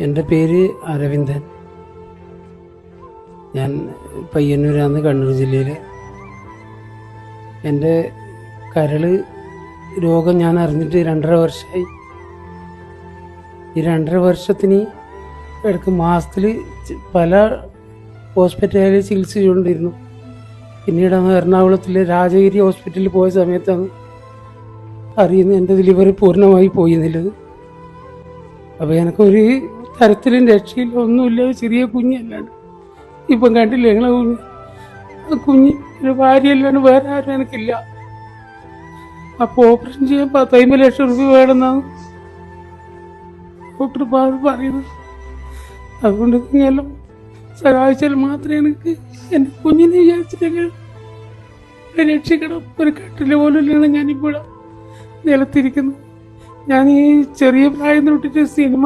എൻ്റെ പേര് അരവിന്ദൻ. ഞാൻ പയ്യന്നൂരാണ്, കണ്ണൂർ ജില്ലയിൽ. എൻ്റെ കരൾ രോഗം ഞാൻ അറിഞ്ഞിട്ട് 2.5 വർഷമായി. ഈ 2.5 വർഷത്തിന് ഇടയ്ക്ക് മാസത്തിൽ പല ഹോസ്പിറ്റലിൽ ചികിത്സ ചെയ്തുകൊണ്ടിരുന്നു. പിന്നീടാണ് എറണാകുളത്തിലെ രാജഗിരി ഹോസ്പിറ്റലിൽ പോയ സമയത്താണ് അറിയുന്നത് എൻ്റെ ലിവർ പൂർണ്ണമായി പോയി എന്നുള്ളത്. അപ്പോൾ എനിക്കൊരു തരത്തിലും രക്ഷയില്ല, ഒന്നുമില്ല. ചെറിയ കുഞ്ഞല്ലാണ്ട് ഇപ്പം കണ്ടില്ല ഞങ്ങളെ കുഞ്ഞ്. ആ കുഞ്ഞ് ഒരു ഭാര്യയല്ലാണ്ട് വേറെ ആരും എനിക്കില്ല. അപ്പോൾ ഓപ്പറേഷൻ ചെയ്യാൻ 15 ലക്ഷം രൂപ വേണമെന്നാണ് ഡോക്ടർ പറയുന്നത്. അതുകൊണ്ട് നിങ്ങളെല്ലാം സഹായിച്ചാൽ മാത്രമേ എനിക്ക് എൻ്റെ കുഞ്ഞിനെ വിചാരിച്ചിട്ടെങ്കിൽ രക്ഷിക്കണം. ഒരു കട്ടില് പോലുമില്ലാണ് ഞാനിപ്പോൾ നിലത്തിരിക്കുന്നത്. ഞാൻ ഈ ചെറിയ പ്രായം തൊട്ടിട്ട് സിനിമ